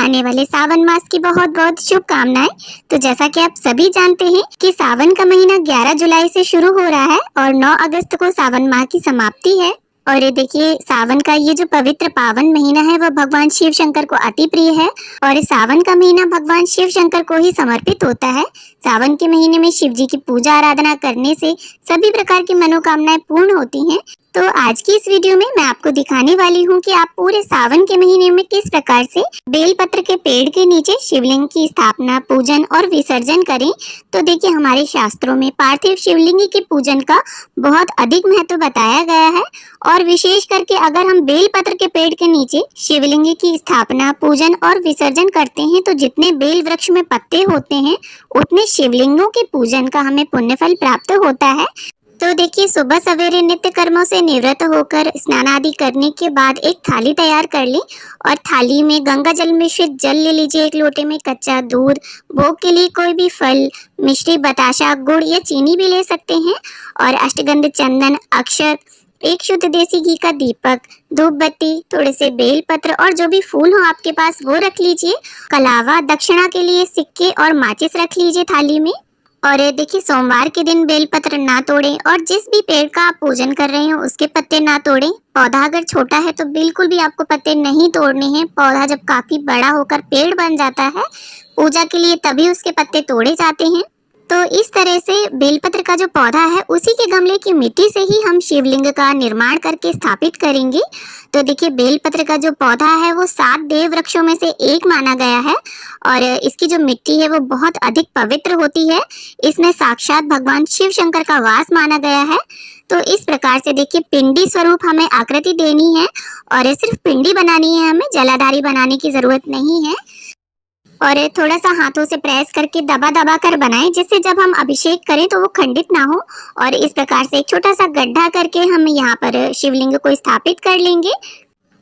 आने वाले सावन मास की बहुत बहुत शुभकामनाएं। तो जैसा कि आप सभी जानते हैं कि सावन का महीना 11 जुलाई से शुरू हो रहा है और 9 अगस्त को सावन माह की समाप्ति है। और ये देखिए, सावन का ये जो पवित्र पावन महीना है वह भगवान शिव शंकर को अति प्रिय है और सावन का महीना भगवान शिव शंकर को ही समर्पित होता है। सावन के महीने में शिव जी की पूजा आराधना करने से सभी प्रकार की मनोकामनाएं पूर्ण होती हैं। तो आज की इस वीडियो में मैं आपको दिखाने वाली हूँ कि आप पूरे सावन के महीने में किस प्रकार से बेलपत्र के पेड़ के नीचे शिवलिंग की स्थापना, पूजन और विसर्जन करें। तो देखिए, हमारे शास्त्रों में पार्थिव शिवलिंग के पूजन का बहुत अधिक महत्व बताया गया है और विशेष करके अगर हम बेलपत्र के पेड़ के नीचे शिवलिंग की स्थापना, पूजन और विसर्जन करते हैं तो जितने बेल वृक्ष में पत्ते होते हैं उतने शिवलिंगों के पूजन का हमें पुण्य फल प्राप्त होता है। तो देखिए, सुबह सवेरे नित्य कर्मों से निवृत्त होकर स्नान आदि करने के बाद एक थाली तैयार कर लें और थाली में गंगा जल मिश्रित जल ले लीजिए। एक लोटे में कच्चा दूध, भोग के लिए कोई भी फल, मिश्री, बताशा, गुड़ या चीनी भी ले सकते हैं और अष्टगंध, चंदन, अक्षत, एक शुद्ध देसी घी का दीपक, धूप बत्ती, थोड़े से बेल पत्र और जो भी फूल हो आपके पास वो रख लीजिए। कलावा, दक्षिणा के लिए सिक्के और माचिस रख लीजिए थाली में। और देखिए, सोमवार के दिन बेलपत्र ना तोड़ें और जिस भी पेड़ का आप पूजन कर रहे हो उसके पत्ते ना तोड़ें। पौधा अगर छोटा है तो बिल्कुल भी आपको पत्ते नहीं तोड़ने हैं। पौधा जब काफी बड़ा होकर पेड़ बन जाता है पूजा के लिए तभी उसके पत्ते तोड़े जाते हैं। तो इस तरह से बेलपत्र का जो पौधा है उसी के गमले की मिट्टी से ही हम शिवलिंग का निर्माण करके स्थापित करेंगे। तो देखिए, बेलपत्र का जो पौधा है वो 7 देव वृक्षों में से एक माना गया है और इसकी जो मिट्टी है वो बहुत अधिक पवित्र होती है। इसमें साक्षात भगवान शिव शंकर का वास माना गया है। तो इस प्रकार से देखिए, पिंडी स्वरूप हमें आकृति देनी है और सिर्फ पिंडी बनानी है, हमें जलाधारी बनाने की जरूरत नहीं है। और थोड़ा सा हाथों से प्रेस करके दबा दबा कर बनाएं जिससे जब हम अभिषेक करें तो वो खंडित ना हो। और इस प्रकार से एक छोटा सा गड्ढा करके हम यहाँ पर शिवलिंग को स्थापित कर लेंगे।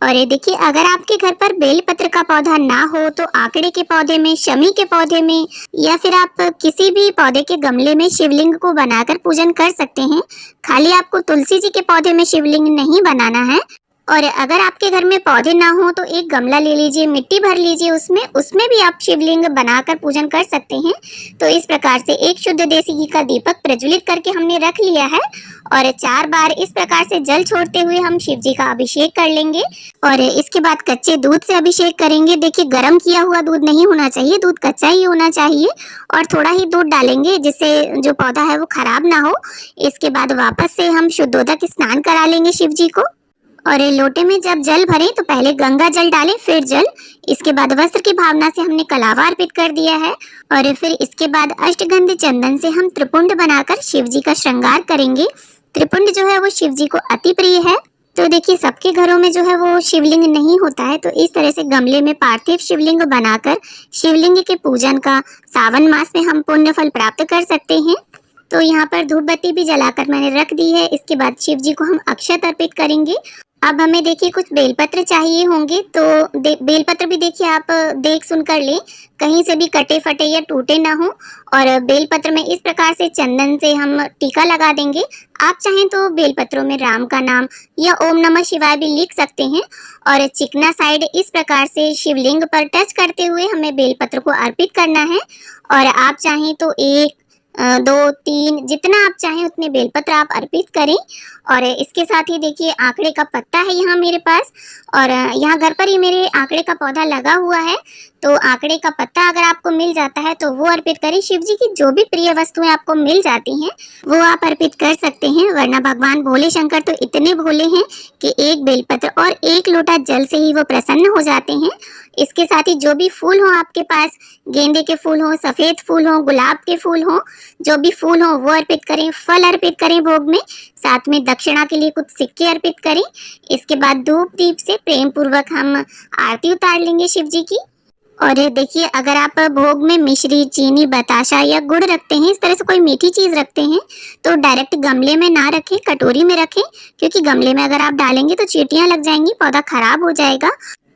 और ये देखिए, अगर आपके घर पर बेलपत्र का पौधा ना हो तो आकड़े के पौधे में, शमी के पौधे में या फिर आप किसी भी पौधे के गमले में शिवलिंग को बनाकर पूजन कर सकते हैं। खाली आपको तुलसी जी के पौधे में शिवलिंग नहीं बनाना है। और अगर आपके घर में पौधे ना हो तो एक गमला ले लीजिए, मिट्टी भर लीजिए उसमें भी आप शिवलिंग बनाकर पूजन कर सकते हैं। तो इस प्रकार से एक शुद्ध देसी घी का दीपक प्रज्वलित करके हमने रख लिया है और 4 बार इस प्रकार से जल छोड़ते हुए हम शिव जी का अभिषेक कर लेंगे और इसके बाद कच्चे दूध से अभिषेक करेंगे। देखिए, गर्म किया हुआ दूध नहीं होना चाहिए, दूध कच्चा ही होना चाहिए और थोड़ा ही दूध डालेंगे जिससे जो पौधा है वो खराब ना हो। इसके बाद वापस से हम शुद्धोदक स्नान करा लेंगे शिव जी को। और लोटे में जब जल भरें तो पहले गंगा जल डालें फिर जल। इसके बाद वस्त्र की भावना से हमने कलावा अर्पित कर दिया है और फिर इसके बाद अष्टगंध चंदन से हम त्रिपुंड बनाकर शिव जी का श्रृंगार करेंगे। त्रिपुंड जो है वो शिव जी को अति प्रिय है। तो देखिए, सबके घरों में जो है वो शिवलिंग नहीं होता है, तो इस तरह से गमले में पार्थिव शिवलिंग बनाकर शिवलिंग के पूजन का सावन मास में हम पुण्य फल प्राप्त कर सकते हैं। तो यहाँ पर धूप बत्ती भी जलाकर मैंने रख दी है। इसके बाद शिव जी को हम अक्षत अर्पित करेंगे। अब हमें देखिए कुछ बेलपत्र चाहिए होंगे, तो बेलपत्र भी देखिए आप देख सुन कर लें, कहीं से भी कटे फटे या टूटे ना हो। और बेलपत्र में इस प्रकार से चंदन से हम टीका लगा देंगे। आप चाहें तो बेलपत्रों में राम का नाम या ओम नमः शिवाय भी लिख सकते हैं और चिकना साइड इस प्रकार से शिवलिंग पर टच करते हुए हमें बेलपत्र को अर्पित करना है। और आप चाहें तो 1, 2, 3 जितना आप चाहें उतने बेलपत्र आप अर्पित करें। और इसके साथ ही देखिए, आंकड़े का पत्ता है यहाँ मेरे पास और यहाँ घर पर ही मेरे आंकड़े का पौधा लगा हुआ है। तो आंकड़े का पत्ता अगर आपको मिल जाता है तो वो अर्पित करें। शिव जी की जो भी प्रिय वस्तुएं आपको मिल जाती हैं वो आप अर्पित कर सकते हैं, वरना भगवान भोले शंकर तो इतने भोले हैं कि एक बेलपत्र और 1 लोटा जल से ही वो प्रसन्न हो जाते हैं। इसके साथ ही जो भी फूल हो आपके पास, गेंदे के फूल हो, सफेद फूल हो, गुलाब के फूल हो, जो भी फूल हो वो अर्पित करें। फल अर्पित करें भोग में, साथ में दक्षिणा के लिए कुछ सिक्के अर्पित करें। इसके बाद धूप दीप से प्रेम पूर्वक हम आरती उतार लेंगे शिव जी की। और देखिए, अगर आप भोग में मिश्री, चीनी, बताशा या गुड़ रखते हैं, इस तरह से कोई मीठी चीज रखते हैं तो डायरेक्ट गमले में ना रखें, कटोरी में रखें, क्योंकि गमले में अगर आप डालेंगे तो चींटियां लग जाएंगी, पौधा खराब हो जाएगा।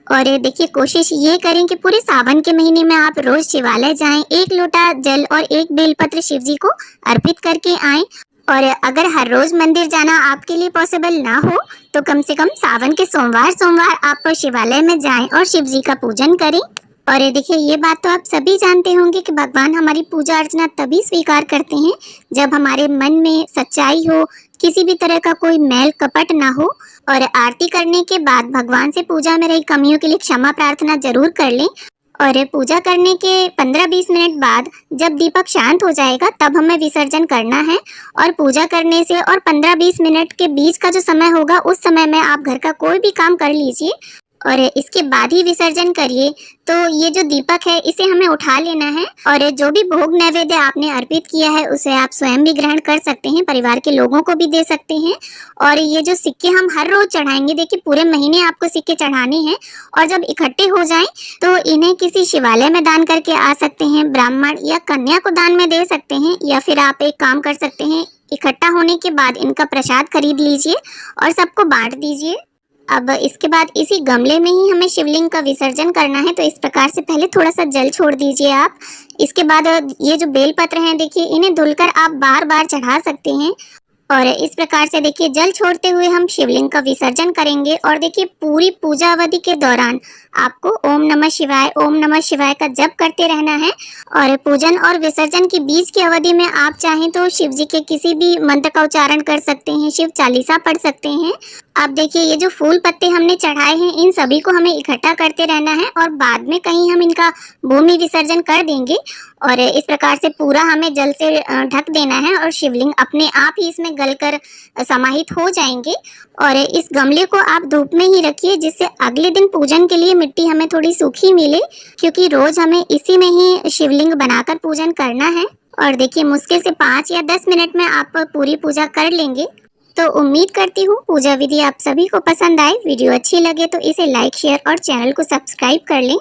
और देखिए, कोशिश ये करें कि पूरे सावन के महीने में आप रोज शिवालय जाएं, 1 लोटा जल और 1 बेलपत्र शिव जी को अर्पित करके आएं। और अगर हर रोज मंदिर जाना आपके लिए पॉसिबल ना हो तो कम से कम सावन के सोमवार आप शिवालय में जाएं और शिव जी का पूजन करें। और ये देखिए, ये बात तो आप सभी जानते होंगे कि भगवान हमारी पूजा अर्चना तभी स्वीकार करते हैं जब हमारे मन में सच्चाई हो, किसी भी तरह का कोई मैल कपट ना हो। और आरती करने के बाद भगवान से पूजा में रही कमियों के लिए क्षमा प्रार्थना जरूर कर लें। और पूजा करने के 15-20 मिनट बाद जब दीपक शांत हो जाएगा तब हमें विसर्जन करना है। और पूजा करने से और 15-20 मिनट के बीच का जो समय होगा उस समय में आप घर का कोई भी काम कर लीजिए और इसके बाद ही विसर्जन करिए। तो ये जो दीपक है इसे हमें उठा लेना है और जो भी भोग नैवेद्य आपने अर्पित किया है उसे आप स्वयं भी ग्रहण कर सकते हैं, परिवार के लोगों को भी दे सकते हैं। और ये जो सिक्के हम हर रोज चढ़ाएंगे, देखिए पूरे महीने आपको सिक्के चढ़ाने हैं और जब इकट्ठे हो जाएं तो इन्हें किसी शिवालय में दान करके आ सकते हैं, ब्राह्मण या कन्या को दान में दे सकते हैं, या फिर आप एक काम कर सकते हैं, इकट्ठा होने के बाद इनका प्रसाद खरीद लीजिए और सबको बांट दीजिए। अब इसके बाद इसी गमले में ही हमें शिवलिंग का विसर्जन करना है। तो इस प्रकार से पहले थोड़ा सा जल छोड़ दीजिए आप। इसके बाद ये जो बेलपत्र हैं, देखिए इन्हें धुलकर आप बार बार चढ़ा सकते हैं। और इस प्रकार से देखिए जल छोड़ते हुए हम शिवलिंग का विसर्जन करेंगे। और देखिए पूरी पूजा अवधि के दौरान आपको ओम नमः शिवाय का जप करते रहना है। और पूजन और विसर्जन के बीच की अवधि में आप चाहें तो शिव जी के किसी भी मंत्र का उच्चारण कर सकते हैं, शिव चालीसा पढ़ सकते हैं। अब देखिए ये जो फूल पत्ते हमने चढ़ाए हैं इन सभी को हमें इकट्ठा करते रहना है और बाद में कहीं हम इनका भूमि विसर्जन कर देंगे। और इस प्रकार से पूरा हमें जल से ढक देना है और शिवलिंग अपने आप ही इसमें गलकर समाहित हो जाएंगे। और इस गमले को आप धूप में ही रखिए जिससे अगले दिन पूजन के लिए मिट्टी हमें थोड़ी सूखी मिले, क्योंकि रोज हमें इसी में ही शिवलिंग बनाकर पूजन करना है। और देखिए मुश्किल से 5 या 10 मिनट में आप पूरी पूजा कर लेंगे। तो उम्मीद करती हूँ पूजा विधि आप सभी को पसंद आए। वीडियो अच्छी लगे तो इसे लाइक, शेयर और चैनल को सब्सक्राइब कर लें।